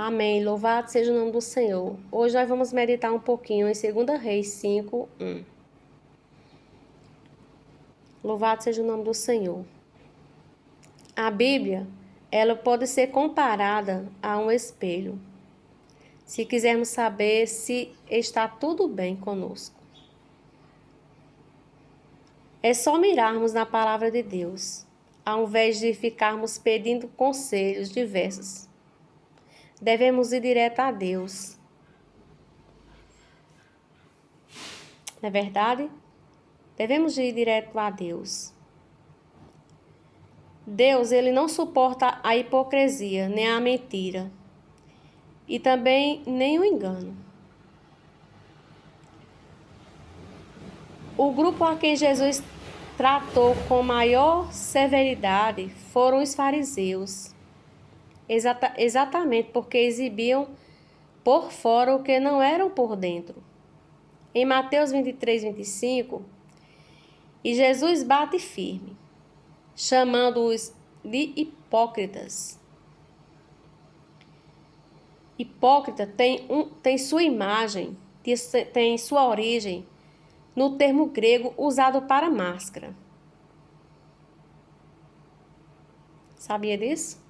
Amém. Louvado seja o nome do Senhor. Hoje nós vamos meditar um pouquinho em 2 Reis 5:1. Louvado seja o nome do Senhor. A Bíblia, ela pode ser comparada a um espelho, se quisermos saber se está tudo bem conosco. É só mirarmos na palavra de Deus, ao invés de ficarmos pedindo conselhos diversos. Devemos ir direto a Deus. Não é verdade? Devemos ir direto a Deus. Deus, ele não suporta a hipocrisia, nem a mentira, e também nem o engano. O grupo a quem Jesus tratou com maior severidade foram os fariseus, exatamente porque exibiam por fora o que não eram por dentro. Em Mateus 23:25, e Jesus bate firme, chamando-os de hipócritas. Hipócrita tem sua imagem, tem sua origem no termo grego usado para máscara. Sabia disso?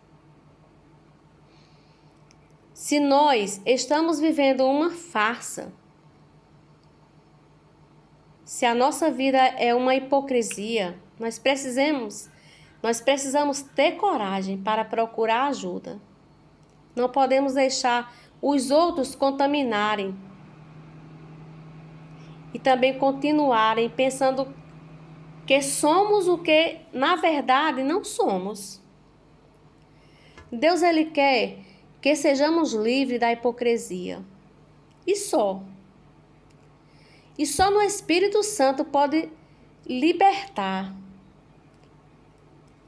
Se nós estamos vivendo uma farsa, se a nossa vida é uma hipocrisia, nós precisamos ter coragem para procurar ajuda. Não podemos deixar os outros contaminarem e também continuarem pensando que somos o que na verdade não somos. Deus, ele quer que sejamos livres da hipocrisia. E só no Espírito Santo pode libertar.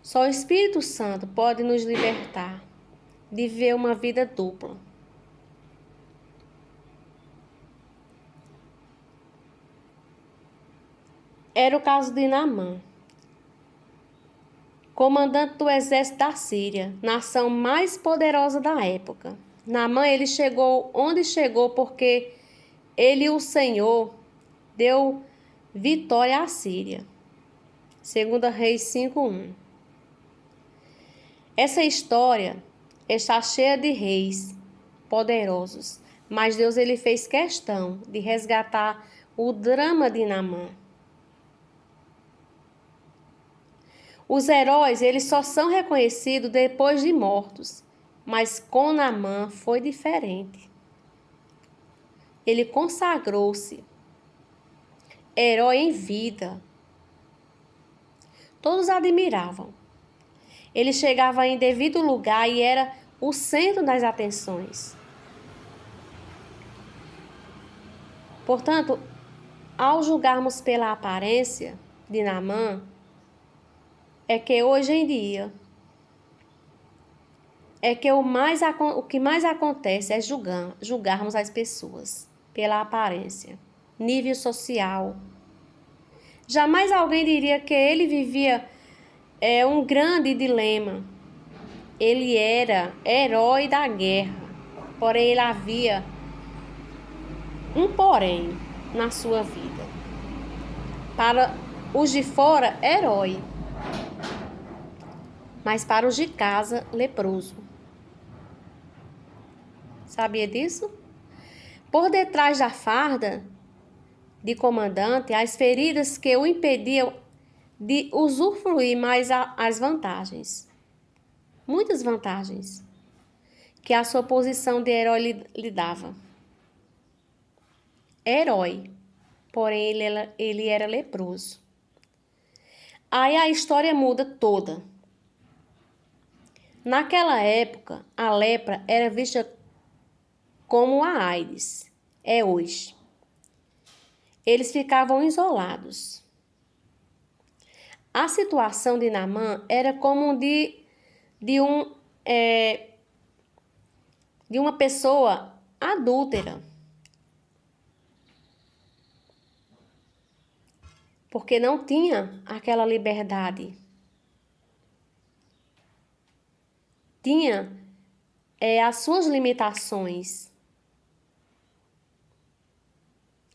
Só o Espírito Santo pode nos libertar de viver uma vida dupla. Era o caso de Naamã, comandante do exército da Síria, nação mais poderosa da época. Naamã, ele chegou onde chegou porque ele, o Senhor, deu vitória à Síria. 2 Reis 5:1. Essa história está cheia de reis poderosos, mas Deus, ele fez questão de resgatar o drama de Naamã. Os heróis, eles só são reconhecidos depois de mortos, mas com Naamã foi diferente. Ele consagrou-se herói em vida. Todos admiravam. Ele chegava em devido lugar e era o centro das atenções. Portanto, ao julgarmos pela aparência de Naamã, é que hoje em dia, o que mais acontece é julgarmos as pessoas pela aparência, nível social. Jamais alguém diria que ele vivia um grande dilema. Ele era herói da guerra, porém ele havia um porém na sua vida. Para os de fora, herói, mas para os de casa, leproso. Sabia disso? Por detrás da farda de comandante, as feridas que o impediam de usufruir mais as vantagens. Muitas vantagens que a sua posição de herói lhe dava. Herói, porém ele era leproso. Aí a história muda toda. Naquela época, a lepra era vista como a AIDS é hoje. Eles ficavam isolados. A situação de Naamã era como de uma pessoa adúltera, porque não tinha aquela liberdade. Tinha as suas limitações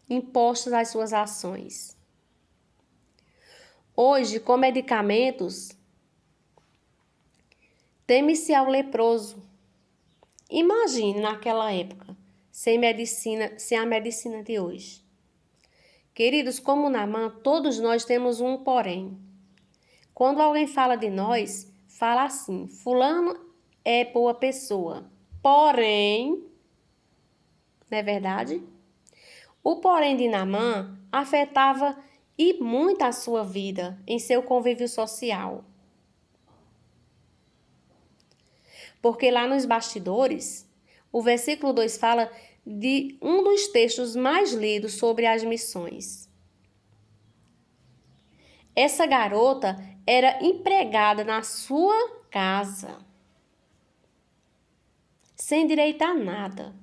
impostas às suas ações. Hoje, com medicamentos, teme-se ao leproso. Imagine naquela época, sem a medicina de hoje. Queridos, como Naamã, todos nós temos um porém. Quando alguém fala de nós, fala assim: fulano é boa pessoa, porém, não é verdade? O porém de Naamã afetava e muito a sua vida em seu convívio social. Porque lá nos bastidores, o versículo 2 fala de um dos textos mais lidos sobre as missões. Essa garota era empregada na sua casa, sem direito a nada,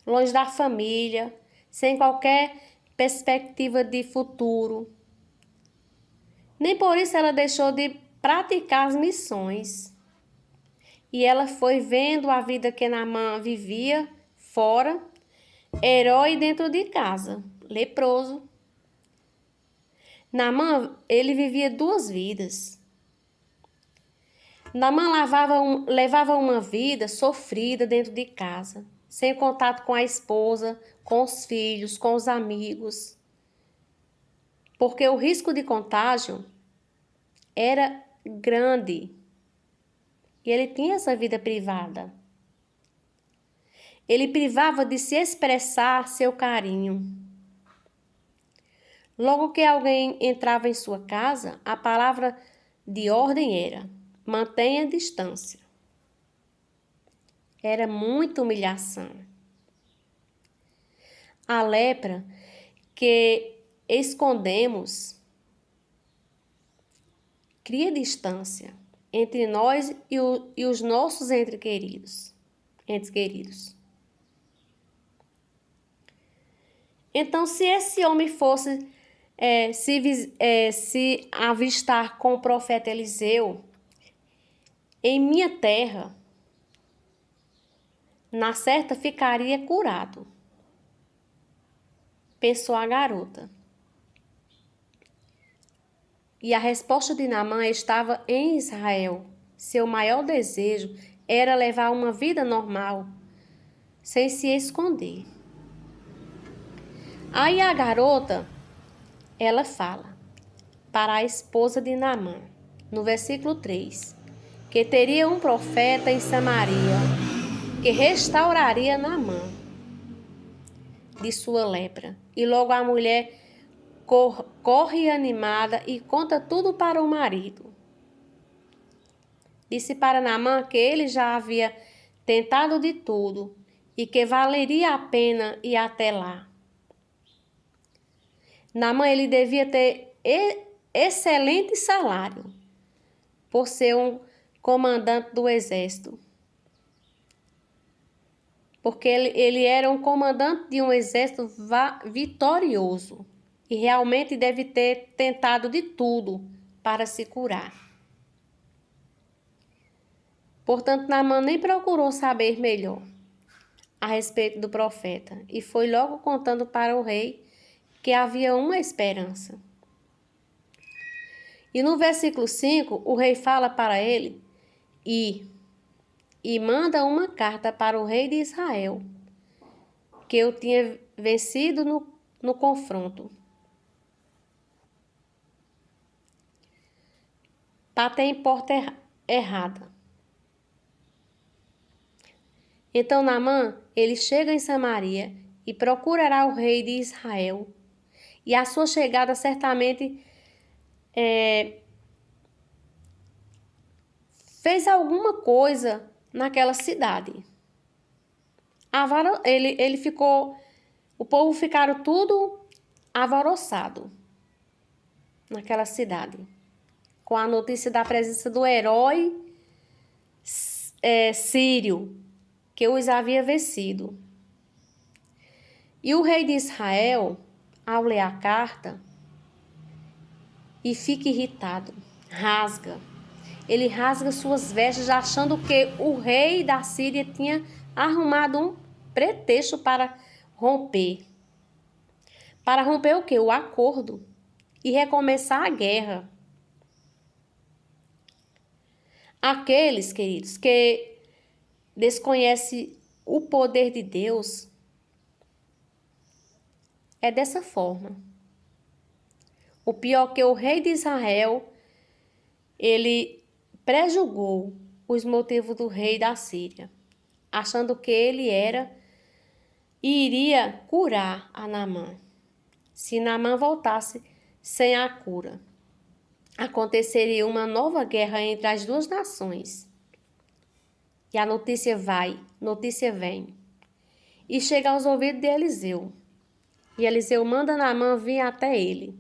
longe da família, sem qualquer perspectiva de futuro. Nem por isso ela deixou de praticar as missões. E ela foi vendo a vida que Naamã vivia fora, herói dentro de casa, leproso. Naamã, ele vivia duas vidas. Naamã levava uma vida sofrida dentro de casa, sem contato com a esposa, com os filhos, com os amigos. Porque o risco de contágio era grande. E ele tinha essa vida privada. Ele privava de se expressar seu carinho. Logo que alguém entrava em sua casa, a palavra de ordem era: mantenha distância. Era muita humilhação. A lepra que escondemos cria distância entre nós e os nossos entes queridos. Então, se esse homem fosse se avistar com o profeta Eliseu em minha terra, na certa ficaria curado, pensou a garota. E a resposta de Naamã estava em Israel. Seu maior desejo era levar uma vida normal, sem se esconder. Aí a garota, ela fala para a esposa de Naamã, no versículo 3, que teria um profeta em Samaria, que restauraria Naamã de sua lepra. E logo a mulher corre animada e conta tudo para o marido. Disse para Naamã que ele já havia tentado de tudo e que valeria a pena ir até lá. Naamã, ele devia ter excelente salário por ser um comandante do exército. Porque ele era um comandante de um exército vitorioso. E realmente deve ter tentado de tudo para se curar. Portanto, Naamã nem procurou saber melhor a respeito do profeta e foi logo contando para o rei que havia uma esperança. E no versículo 5, o rei fala para ele e manda uma carta para o rei de Israel, que eu tinha vencido no confronto. Bater em porta errada. Então Naamã, ele chega em Samaria e procurará o rei de Israel. E a sua chegada certamente fez alguma coisa naquela cidade. Ele ficou, o povo ficaram tudo alvoroçado naquela cidade, com a notícia da presença do herói sírio, que os havia vencido. E o rei de Israel, ao ler a carta, e fica irritado, rasga ele rasga suas vestes, achando que o rei da Síria tinha arrumado um pretexto para romper. Para romper o quê? O acordo e recomeçar a guerra. Aqueles, queridos, que desconhecem o poder de Deus, é dessa forma. O pior é que o rei de Israel, ele prejulgou os motivos do rei da Síria, achando que ele era e iria curar a Naamã. Se Naamã voltasse sem a cura, aconteceria uma nova guerra entre as duas nações. E a notícia vai, notícia vem, e chega aos ouvidos de Eliseu. E Eliseu manda Naamã vir até ele.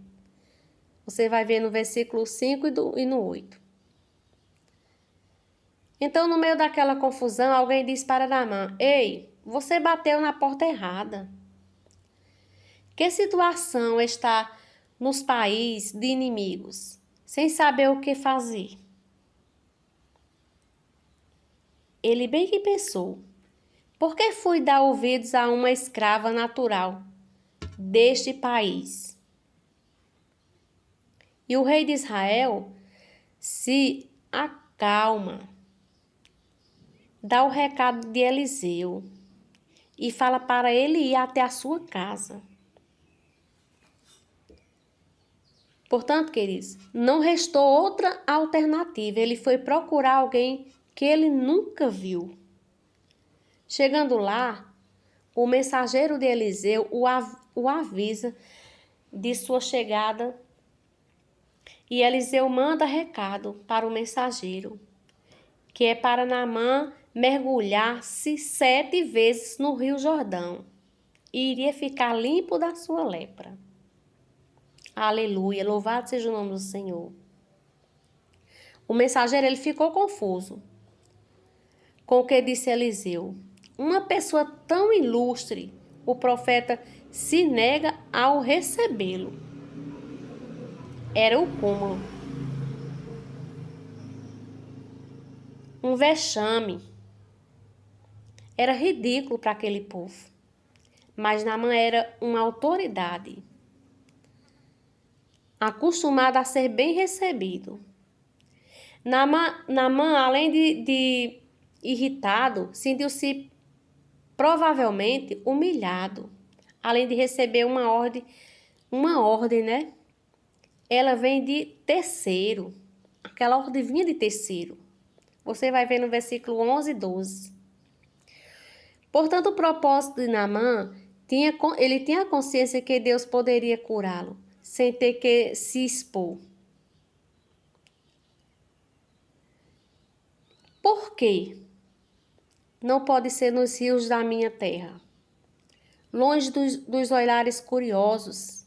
Você vai ver no versículo 5 e no 8. Então, no meio daquela confusão, alguém diz para Naamã: Ei, você bateu na porta errada. Que situação está nos países de inimigos, sem saber o que fazer? Ele bem que pensou: por que fui dar ouvidos a uma escrava natural deste país? E o rei de Israel se acalma, dá o recado de Eliseu e fala para ele ir até a sua casa. Portanto, queridos, não restou outra alternativa. Ele foi procurar alguém que ele nunca viu. Chegando lá, o mensageiro de Eliseu o avisa de sua chegada e Eliseu manda recado para o mensageiro, que é para Naamã mergulhar-se 7 vezes no Rio Jordão e iria ficar limpo da sua lepra. Aleluia, louvado seja o nome do Senhor. O mensageiro ele ficou confuso com o que disse Eliseu. Uma pessoa tão ilustre, o profeta se nega ao recebê-lo. Era o cúmulo. Um vexame. Era ridículo para aquele povo. Mas Naamã era uma autoridade, acostumado a ser bem recebido. Naamã, além de irritado, sentiu-se provavelmente humilhado, além de receber uma ordem, né? Ela vem de terceiro, aquela ordem vinha de terceiro. Você vai ver no versículo 11 e 12. Portanto, o propósito de Naamã, ele tinha a consciência que Deus poderia curá-lo, sem ter que se expor. Por quê? Não pode ser nos rios da minha terra, longe dos olhares curiosos.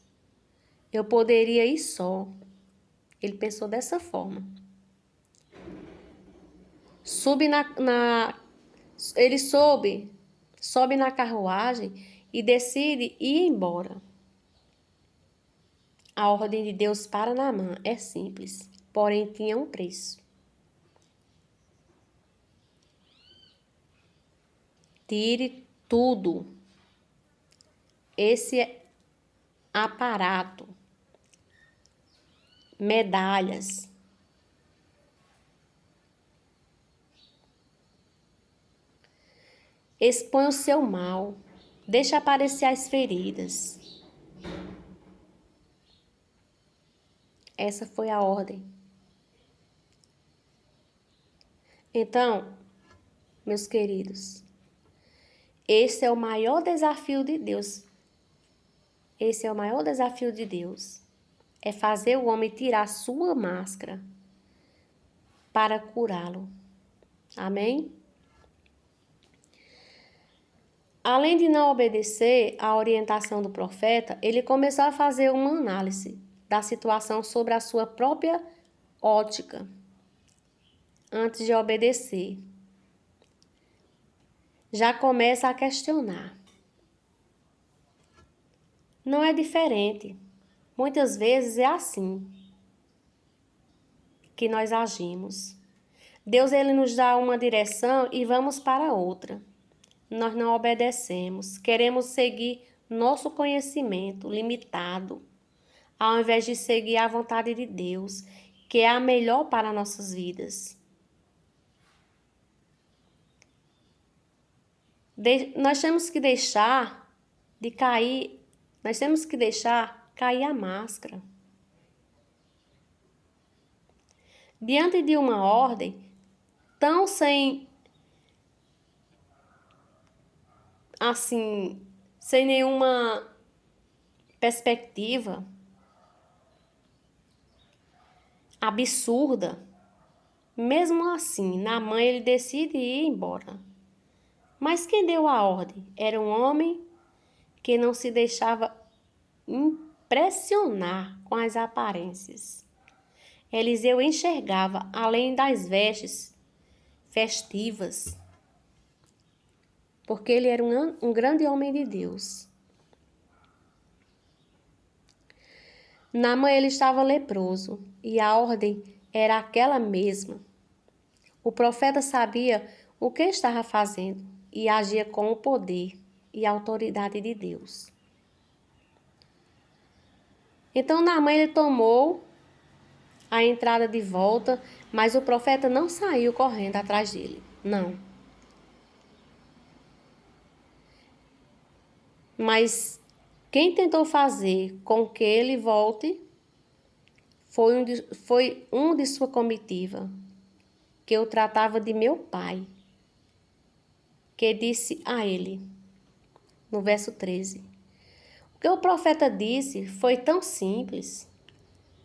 Eu poderia ir só. Ele pensou dessa forma. Ele sobe na carruagem e decide ir embora. A ordem de Deus para Naamã é simples, porém tinha um preço. Tire tudo. Esse aparato, medalhas, expõe o seu mal, deixa aparecer as feridas. Essa foi a ordem. Então, meus queridos, esse é o maior desafio de Deus. Esse é o maior desafio de Deus. É fazer o homem tirar sua máscara para curá-lo. Amém? Além de não obedecer à orientação do profeta, ele começou a fazer uma análise da situação sobre a sua própria ótica, antes de obedecer. Já começa a questionar. Não é diferente. Muitas vezes é assim que nós agimos. Deus ele nos dá uma direção e vamos para outra. Nós não obedecemos, queremos seguir nosso conhecimento limitado, ao invés de seguir a vontade de Deus, que é a melhor para nossas vidas. Nós temos que deixar cair a máscara. Diante de uma ordem tão sem nenhuma perspectiva, absurda, mesmo assim, Naamã ele decide ir embora. Mas quem deu a ordem? Era um homem que não se deixava impressionar com as aparências. Eliseu enxergava, além das vestes festivas, porque ele era um grande homem de Deus. Naamã ele estava leproso e a ordem era aquela mesma. O profeta sabia o que estava fazendo e agia com o poder e a autoridade de Deus. Então Naamã ele tomou a entrada de volta, mas o profeta não saiu correndo atrás dele, não. Mas quem tentou fazer com que ele volte foi um de sua comitiva, que eu tratava de meu pai, que disse a ele, no verso 13, o que o profeta disse foi tão simples,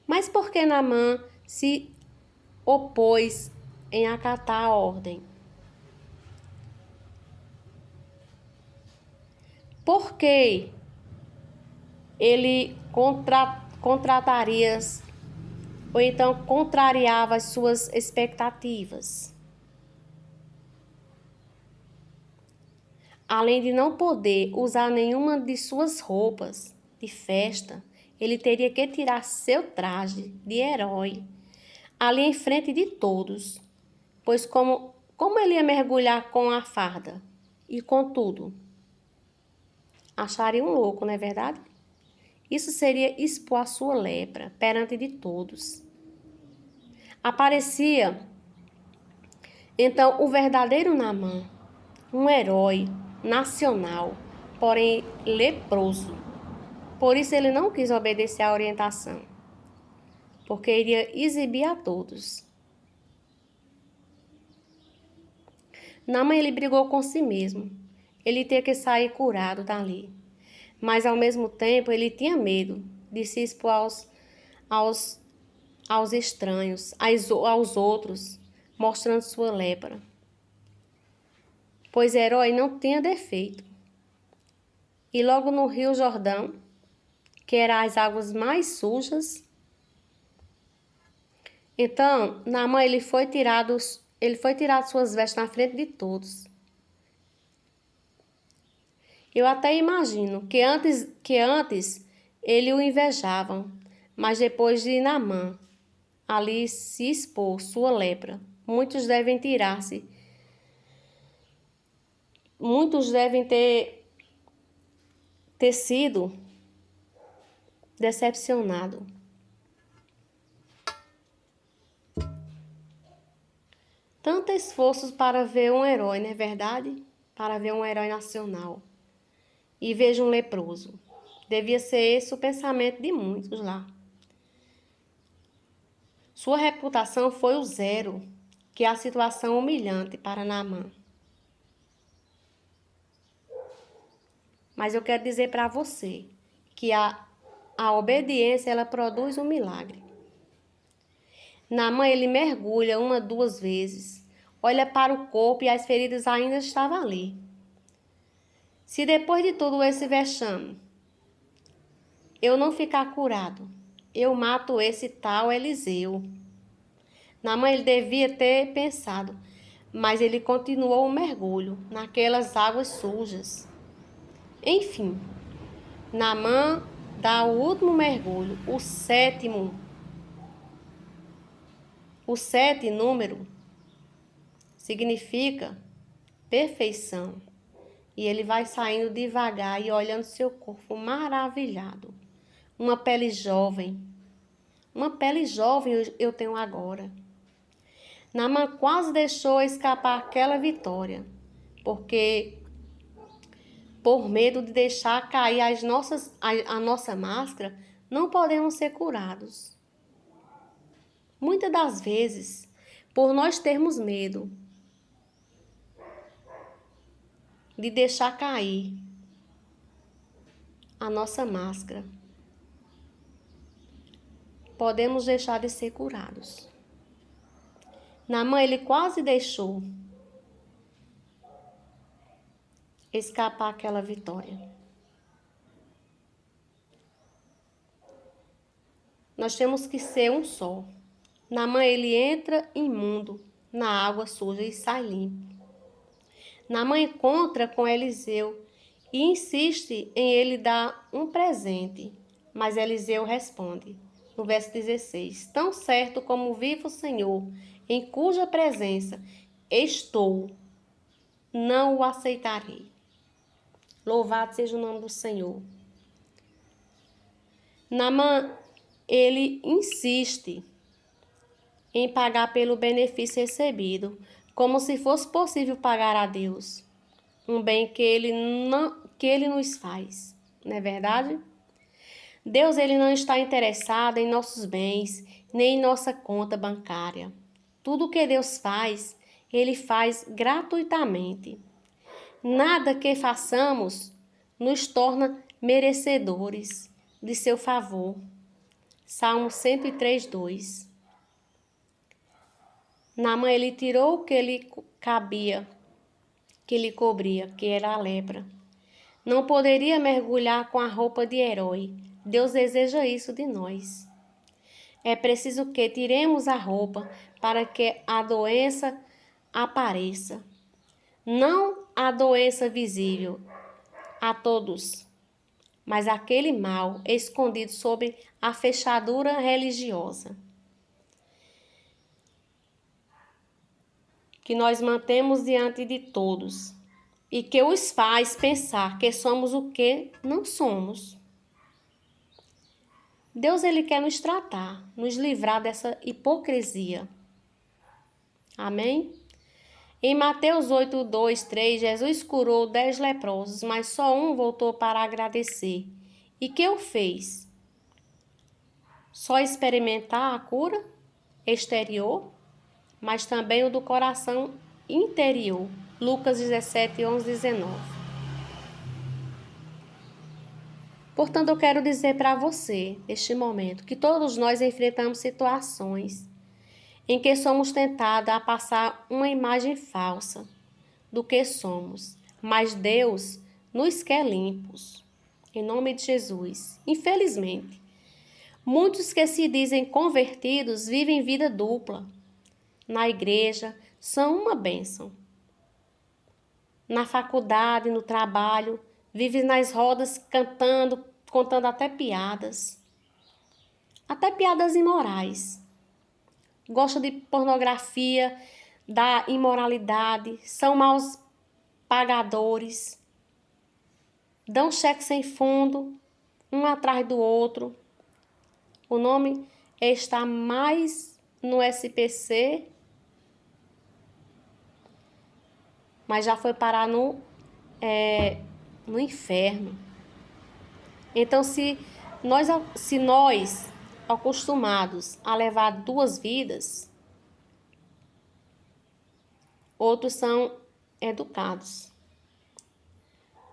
mas por que Naamã se opôs em acatar a ordem? Por que ele contrataria ou então contrariava as suas expectativas? Além de não poder usar nenhuma de suas roupas de festa, ele teria que tirar seu traje de herói ali em frente de todos, pois como ele ia mergulhar com a farda e com tudo? Acharia um louco, não é verdade? Isso seria expor a sua lepra perante de todos. Aparecia, então, o verdadeiro Naamã, um herói nacional, porém leproso. Por isso ele não quis obedecer à orientação, porque iria exibir a todos. Naamã ele brigou com si mesmo. Ele tinha que sair curado dali. Mas ao mesmo tempo ele tinha medo de se expor aos estranhos, aos outros, mostrando sua lepra. Pois herói não tinha defeito. E logo no Rio Jordão, que eram as águas mais sujas, então Naamã ele foi tirado suas vestes na frente de todos. Eu até imagino que antes ele o invejavam, mas depois de Naamã ali se expor sua lepra, muitos devem ter sido decepcionados. Tanto esforço para ver um herói, não é verdade? Para ver um herói nacional. E veja um leproso. Devia ser esse o pensamento de muitos lá. Sua reputação foi o zero, que é a situação humilhante para Naamã. Mas eu quero dizer para você que a obediência ela produz um milagre. Naamã ele mergulha 1, 2 vezes, olha para o corpo e as feridas ainda estavam ali. Se depois de tudo esse vexame eu não ficar curado, eu mato esse tal Eliseu. Naamã ele devia ter pensado, mas ele continuou o mergulho naquelas águas sujas. Enfim, Naamã dá o último mergulho, o 7º. O 7 número significa perfeição. E ele vai saindo devagar e olhando seu corpo maravilhado. Uma pele jovem. Uma pele jovem eu tenho agora. Naamã quase deixou escapar aquela vitória, porque por medo de deixar cair a nossa máscara, não podemos ser curados. Muitas das vezes, por nós termos medo de deixar cair a nossa máscara, podemos deixar de ser curados. Naamã, ele quase deixou escapar aquela vitória. Nós temos que ser um só. Naamã, ele entra imundo na água suja e sai limpo. Naamã encontra com Eliseu e insiste em ele dar um presente, mas Eliseu responde, no verso 16, tão certo como vive o Senhor, em cuja presença estou, não o aceitarei. Louvado seja o nome do Senhor. Naamã, ele insiste em pagar pelo benefício recebido, como se fosse possível pagar a Deus um bem que ele nos faz. Não é verdade? Deus, ele não está interessado em nossos bens, nem em nossa conta bancária. Tudo que Deus faz, ele faz gratuitamente. Nada que façamos nos torna merecedores de seu favor. Salmo 103, 2. Naamã, ele tirou o que lhe cabia, que lhe cobria, que era a lepra. Não poderia mergulhar com a roupa de herói. Deus deseja isso de nós. É preciso que tiremos a roupa para que a doença apareça. Não a doença visível a todos, mas aquele mal escondido sob a fechadura religiosa que nós mantemos diante de todos e que os faz pensar que somos o que não somos. Deus, ele quer nos tratar, nos livrar dessa hipocrisia. Amém? Em Mateus 8, 2, 3, Jesus curou 10 leprosos, mas só um voltou para agradecer. E que o fez? Só experimentar a cura exterior, mas também o do coração interior. Lucas 17, 11, 19. Portanto, eu quero dizer para você, neste momento, que todos nós enfrentamos situações em que somos tentados a passar uma imagem falsa do que somos, mas Deus nos quer limpos, em nome de Jesus. Infelizmente, muitos que se dizem convertidos vivem vida dupla. Na igreja, são uma bênção. Na faculdade, no trabalho, vivem nas rodas cantando, contando até piadas imorais. Gosta de pornografia, da imoralidade, são maus pagadores, dão cheque sem fundo, um atrás do outro. O nome está mais no SPC, mas já foi parar no inferno. Então, se nós acostumados a levar duas vidas, outros são educados,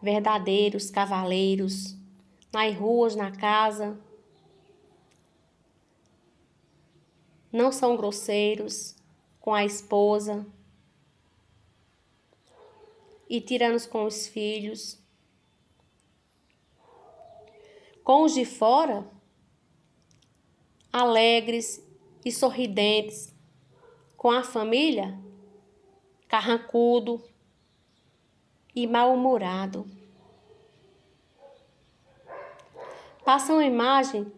verdadeiros cavaleiros, nas ruas, na casa, não são grosseiros com a esposa e tiranos com os filhos. Com os de fora, alegres e sorridentes, com a família, carrancudo e mal-humorado. Passa uma imagem,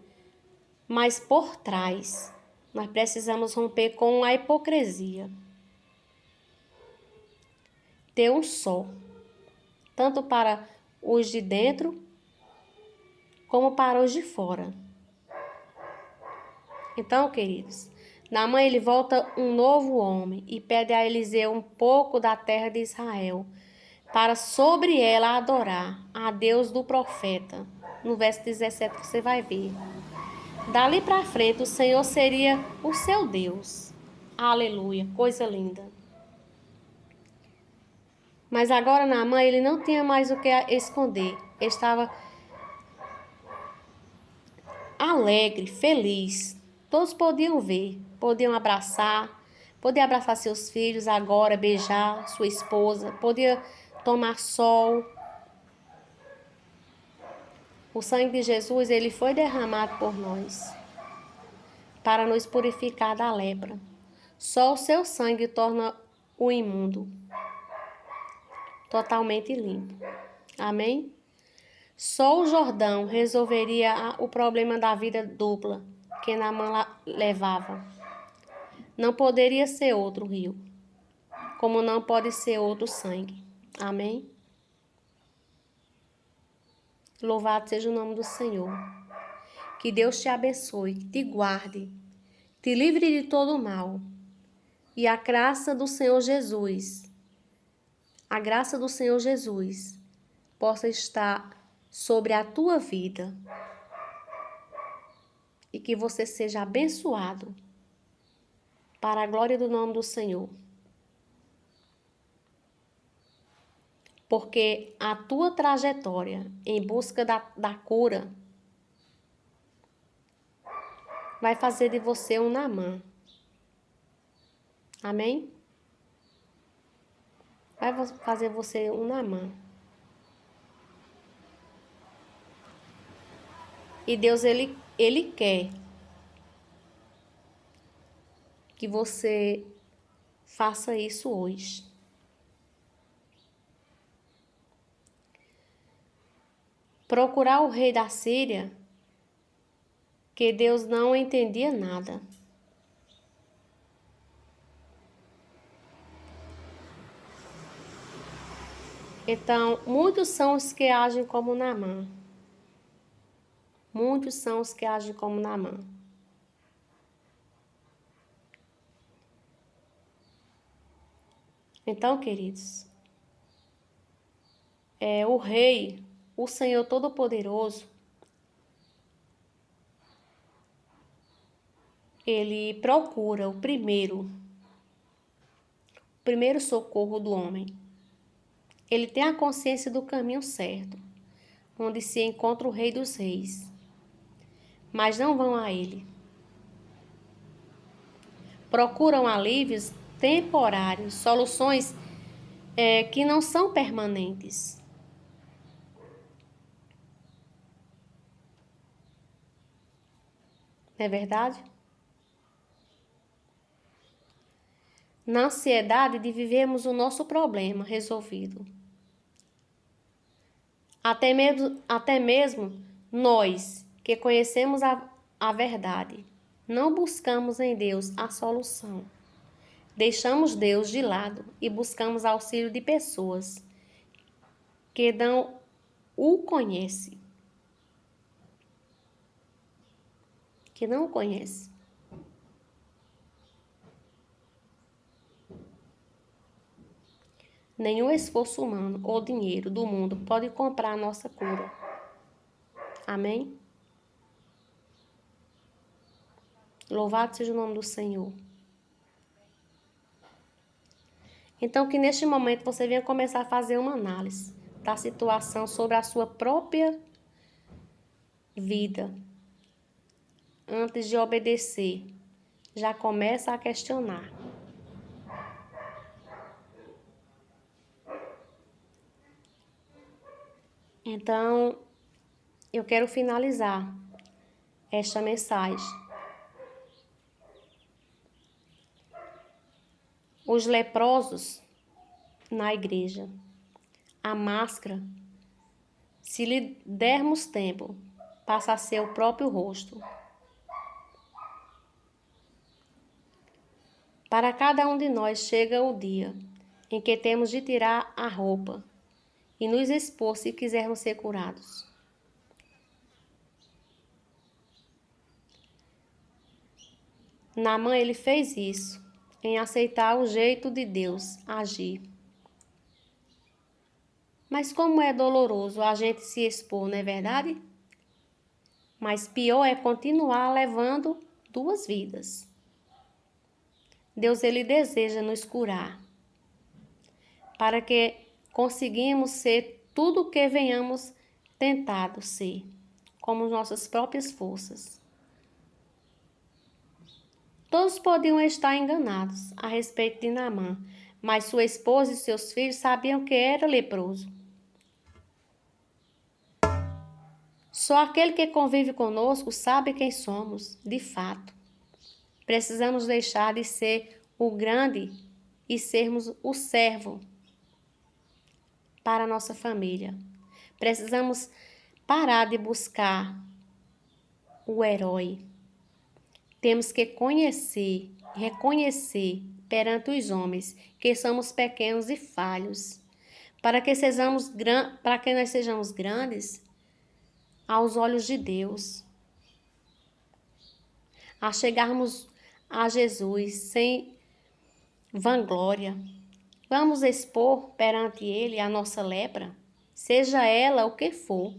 mas por trás nós precisamos romper com a hipocrisia. ter um só, tanto para os de dentro como para os de fora. Então, queridos, Naamã ele volta um novo homem e pede a Eliseu um pouco da terra de Israel, para sobre ela adorar a Deus do profeta. No verso 17 você vai ver. Dali para frente o Senhor seria o seu Deus. Aleluia, coisa linda. Mas agora Naamã ele não tinha mais o que esconder. Ele estava alegre, feliz. Todos podiam ver, podiam abraçar seus filhos agora, beijar sua esposa, podia tomar sol. O sangue de Jesus, ele foi derramado por nós, para nos purificar da lepra. Só o seu sangue torna o imundo totalmente limpo. Amém? Só o Jordão resolveria o problema da vida dupla que Naamã levava. Não poderia ser outro rio, como não pode ser outro sangue. Amém? Louvado seja o nome do Senhor. Que Deus te abençoe, te guarde, te livre de todo o mal. E a graça do Senhor Jesus, possa estar sobre a tua vida. E que você seja abençoado para a glória do nome do Senhor. Porque a tua trajetória em busca da cura vai fazer de você um Naamã. Amém? Vai fazer você um Naamã. E Deus, ele quer que você faça isso hoje. Procurar o rei da Síria, que Deus não entendia nada. Então, muitos são os que agem como Naamã. Muitos são os que agem como Naamã. Então, queridos, o Rei, o Senhor Todo-Poderoso, ele procura o primeiro socorro do homem. Ele tem a consciência do caminho certo, onde se encontra o Rei dos Reis, mas não vão a ele. Procuram alívios temporários, soluções que não são permanentes. Não é verdade? Na ansiedade de vivermos o nosso problema resolvido. Até mesmo nós que conhecemos a verdade, não buscamos em Deus a solução. Deixamos Deus de lado e buscamos auxílio de pessoas que não o conhecem. Que não o conhecem. Nenhum esforço humano ou dinheiro do mundo pode comprar a nossa cura. Amém? Louvado seja o nome do Senhor. Então, que neste momento você venha começar a fazer uma análise da situação sobre a sua própria vida. Antes de obedecer, já começa a questionar. Então, eu quero finalizar esta mensagem. Os leprosos na igreja. A máscara, se lhe dermos tempo, passa a ser o próprio rosto. Para cada um de nós chega o dia em que temos de tirar a roupa e nos expor se quisermos ser curados. Naamã, ele fez isso, em aceitar o jeito de Deus agir. Mas como é doloroso a gente se expor, não é verdade? Mas pior é continuar levando 2 vidas. Deus, ele deseja nos curar, para que conseguimos ser tudo o que venhamos tentado ser, como nossas próprias forças. Todos podiam estar enganados a respeito de Naamã, mas sua esposa e seus filhos sabiam que era leproso. Só aquele que convive conosco sabe quem somos, de fato. Precisamos deixar de ser o grande e sermos o servo para a nossa família. Precisamos parar de buscar o herói. Temos que conhecer, reconhecer perante os homens que somos pequenos e falhos, para que nós sejamos grandes aos olhos de Deus, a chegarmos a Jesus sem vanglória. Vamos expor perante Ele a nossa lepra, seja ela o que for.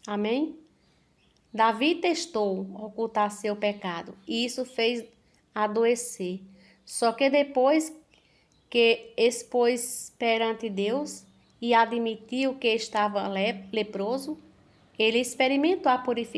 Amém? Davi testou ocultar seu pecado e isso fez adoecer. Só que depois que expôs perante Deus e admitiu que estava leproso, ele experimentou a purificação.